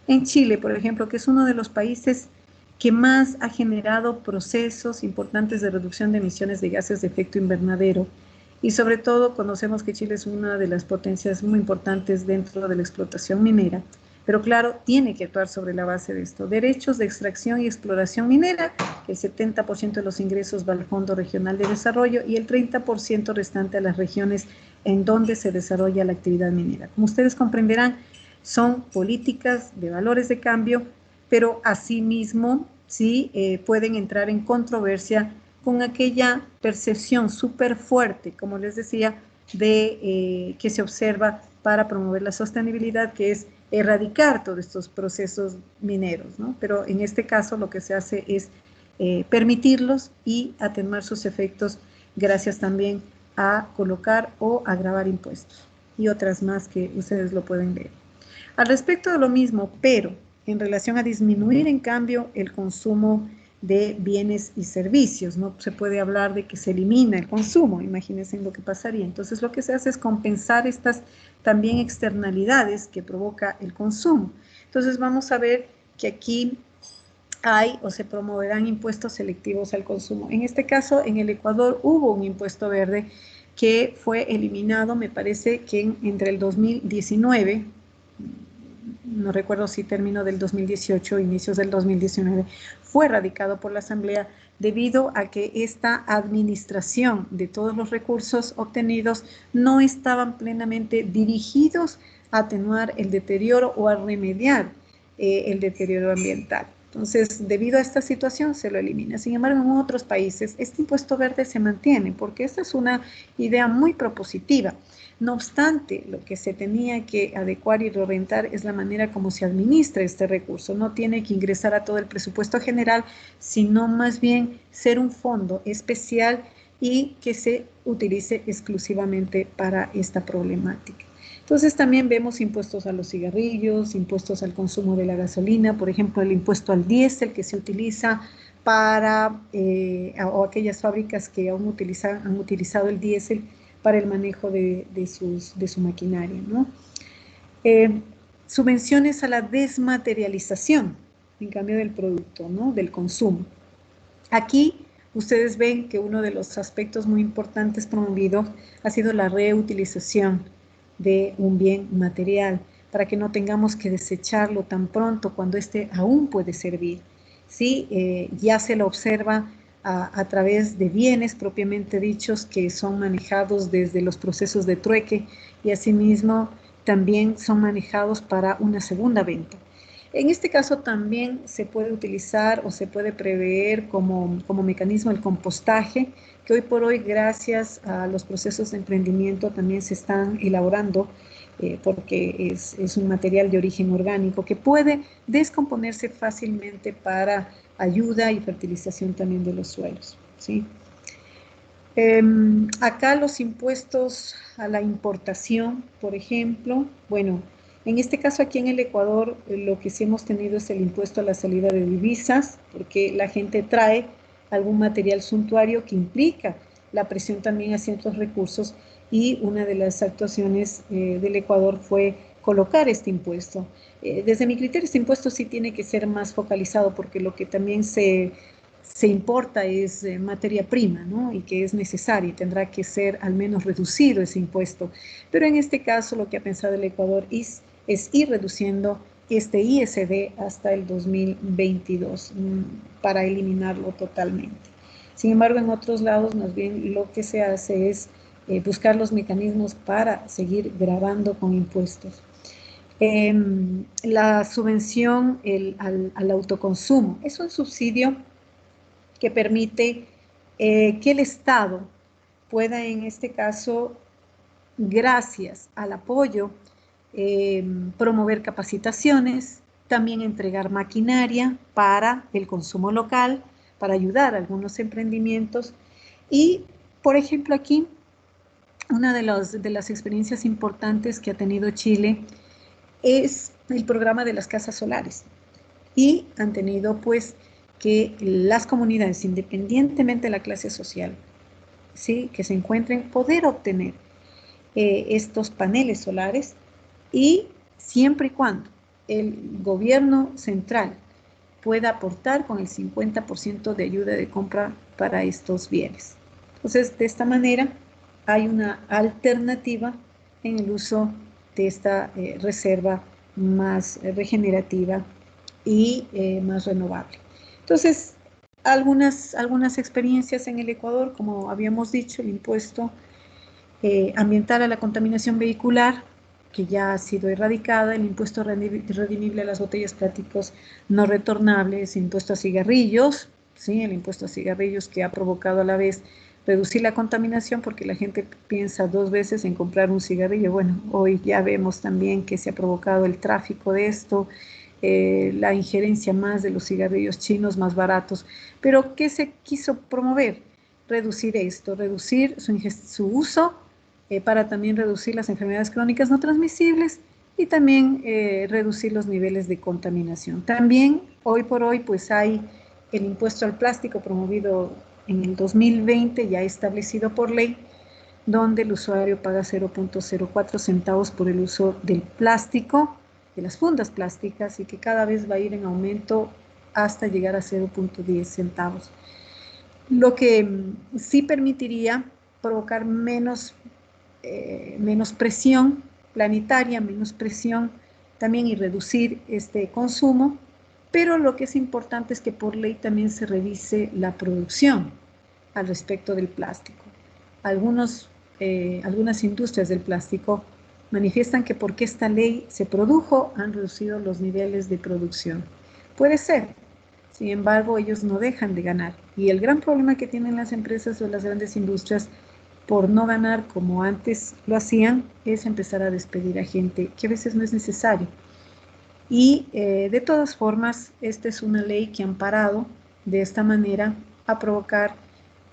En Chile, por ejemplo, que es uno de los países que más ha generado procesos importantes de reducción de emisiones de gases de efecto invernadero, y sobre todo conocemos que Chile es una de las potencias muy importantes dentro de la explotación minera. Pero claro, tiene que actuar sobre la base de esto. Derechos de extracción y exploración minera, el 70% de los ingresos va al Fondo Regional de Desarrollo y el 30% restante a las regiones en donde se desarrolla la actividad minera. Como ustedes comprenderán, son políticas de valores de cambio, pero asimismo sí pueden entrar en controversia con aquella percepción súper fuerte, como les decía, de que se observa para promover la sostenibilidad, que es erradicar todos estos procesos mineros, ¿no? Pero en este caso lo que se hace es permitirlos y atenuar sus efectos gracias también a colocar o agravar impuestos y otras más que ustedes lo pueden ver. Al respecto de lo mismo, pero en relación a disminuir en cambio el consumo de bienes y servicios, no se puede hablar de que se elimina el consumo, imagínense lo que pasaría. Entonces lo que se hace es compensar estas también externalidades que provoca el consumo. Entonces vamos a ver que aquí hay o se promoverán impuestos selectivos al consumo. En este caso, en el Ecuador hubo un impuesto verde que fue eliminado, me parece que entre el 2019, no recuerdo si término del 2018 o inicios del 2019, fue radicado por la Asamblea debido a que esta administración de todos los recursos obtenidos no estaban plenamente dirigidos a atenuar el deterioro o a remediar el deterioro ambiental. Entonces, debido a esta situación, se lo elimina. Sin embargo, en otros países, este impuesto verde se mantiene, porque esta es una idea muy propositiva. No obstante, lo que se tenía que adecuar y reorientar es la manera como se administra este recurso. No tiene que ingresar a todo el presupuesto general, sino más bien ser un fondo especial y que se utilice exclusivamente para esta problemática. Entonces también vemos impuestos a los cigarrillos, impuestos al consumo de la gasolina, por ejemplo, el impuesto al diésel que se utiliza para, o aquellas fábricas que aún han utilizado el diésel para el manejo de su maquinaria, ¿no? Subvenciones a la desmaterialización, en cambio del producto, ¿no? Del consumo. Aquí ustedes ven que uno de los aspectos muy importantes promovidos ha sido la reutilización de un bien material, para que no tengamos que desecharlo tan pronto cuando éste aún puede servir. ¿Sí? Ya se lo observa a través de bienes propiamente dichos que son manejados desde los procesos de trueque y asimismo también son manejados para una segunda venta. En este caso también se puede utilizar o se puede prever como mecanismo el compostaje, que hoy por hoy gracias a los procesos de emprendimiento también se están elaborando porque es un material de origen orgánico que puede descomponerse fácilmente para ayuda y fertilización también de los suelos, ¿sí? Acá los impuestos a la importación, por ejemplo, bueno, en este caso aquí en el Ecuador lo que sí hemos tenido es el impuesto a la salida de divisas, porque la gente trae algún material suntuario que implica la presión también a ciertos recursos y una de las actuaciones del Ecuador fue colocar este impuesto. Desde mi criterio este impuesto sí tiene que ser más focalizado porque lo que también se importa es materia prima, ¿no? Y que es necesaria y tendrá que ser al menos reducido ese impuesto. Pero en este caso lo que ha pensado el Ecuador es ir reduciendo este ISD hasta el 2022 para eliminarlo totalmente. Sin embargo, en otros lados más bien lo que se hace es buscar los mecanismos para seguir gravando con impuestos. La subvención al autoconsumo es un subsidio que permite que el Estado pueda en este caso, gracias al apoyo, promover capacitaciones, también entregar maquinaria para el consumo local, para ayudar a algunos emprendimientos y, por ejemplo, aquí una de las experiencias importantes que ha tenido Chile es el programa de las casas solares y han tenido pues que las comunidades, independientemente de la clase social, ¿sí?, que se encuentren, poder obtener estos paneles solares y siempre y cuando el gobierno central pueda aportar con el 50% de ayuda de compra para estos bienes. Entonces, de esta manera hay una alternativa en el uso de esta reserva más regenerativa y más renovable. Entonces, algunas experiencias en el Ecuador, como habíamos dicho, el impuesto ambiental a la contaminación vehicular, que ya ha sido erradicada, el impuesto redimible a las botellas plásticos no retornables, impuesto a cigarrillos, ¿sí?, el impuesto a cigarrillos que ha provocado a la vez reducir la contaminación porque la gente piensa dos veces en comprar un cigarrillo. Bueno, hoy ya vemos también que se ha provocado el tráfico de esto, la injerencia más de los cigarrillos chinos más baratos. Pero, ¿qué se quiso promover? Reducir esto, reducir su uso para también reducir las enfermedades crónicas no transmisibles y también reducir los niveles de contaminación. También, hoy por hoy, pues hay el impuesto al plástico promovido en el 2020, ya establecido por ley, donde el usuario paga 0.04 centavos por el uso del plástico, de las fundas plásticas, y que cada vez va a ir en aumento hasta llegar a 0.10 centavos. Lo que sí permitiría provocar menos presión planetaria, menos presión también y reducir este consumo, pero lo que es importante es que por ley también se revise la producción al respecto del plástico. Algunas industrias del plástico manifiestan que porque esta ley se produjo han reducido los niveles de producción. Puede ser, sin embargo ellos no dejan de ganar y el gran problema que tienen las empresas o las grandes industrias por no ganar como antes lo hacían es empezar a despedir a gente que a veces no es necesario. Y de todas formas, esta es una ley que han parado de esta manera a provocar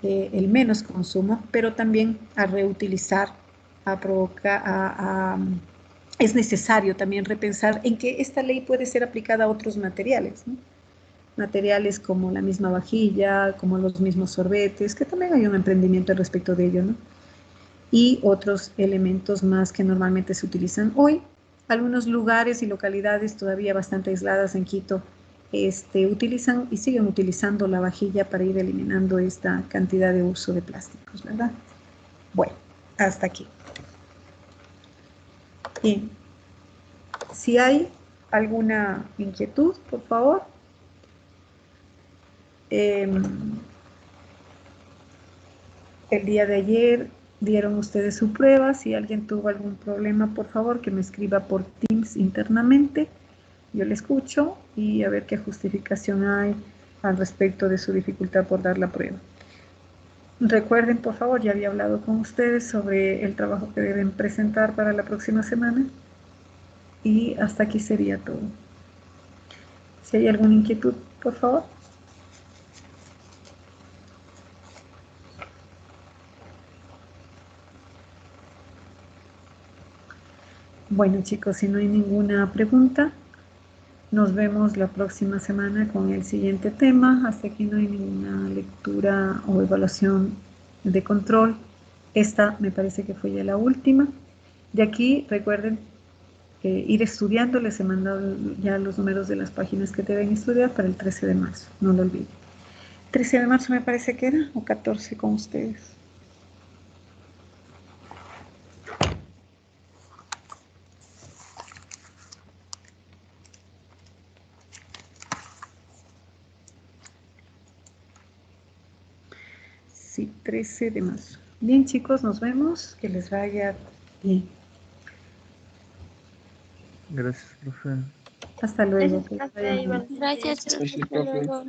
el menos consumo, pero también a reutilizar, es necesario también repensar en que esta ley puede ser aplicada a otros materiales, ¿no? Materiales como la misma vajilla, como los mismos sorbetes, que también hay un emprendimiento al respecto de ello, ¿no? Y otros elementos más que normalmente se utilizan hoy. Algunos lugares y localidades todavía bastante aisladas en Quito utilizan y siguen utilizando la vajilla para ir eliminando esta cantidad de uso de plásticos, ¿verdad? Bueno, hasta aquí. Bien. Si hay alguna inquietud, por favor. El día de ayer dieron ustedes su prueba. Si alguien tuvo algún problema, por favor, que me escriba por Teams internamente. Yo le escucho y a ver qué justificación hay al respecto de su dificultad por dar la prueba. Recuerden, por favor, ya había hablado con ustedes sobre el trabajo que deben presentar para la próxima semana. Y hasta aquí sería todo. Si hay alguna inquietud, por favor. Bueno, chicos, si no hay ninguna pregunta, nos vemos la próxima semana con el siguiente tema. Hasta aquí no hay ninguna lectura o evaluación de control. Esta me parece que fue ya la última. De aquí, recuerden ir estudiando. Les he mandado ya los números de las páginas que deben estudiar para el 13 de marzo. No lo olviden. 13 de marzo me parece que era, o 14 con ustedes. Sí, 13 de marzo. Bien, chicos, nos vemos. Que les vaya bien. Gracias, profe. Hasta luego. Gracias, profe, igual. Gracias, Gracias, hasta profe. luego.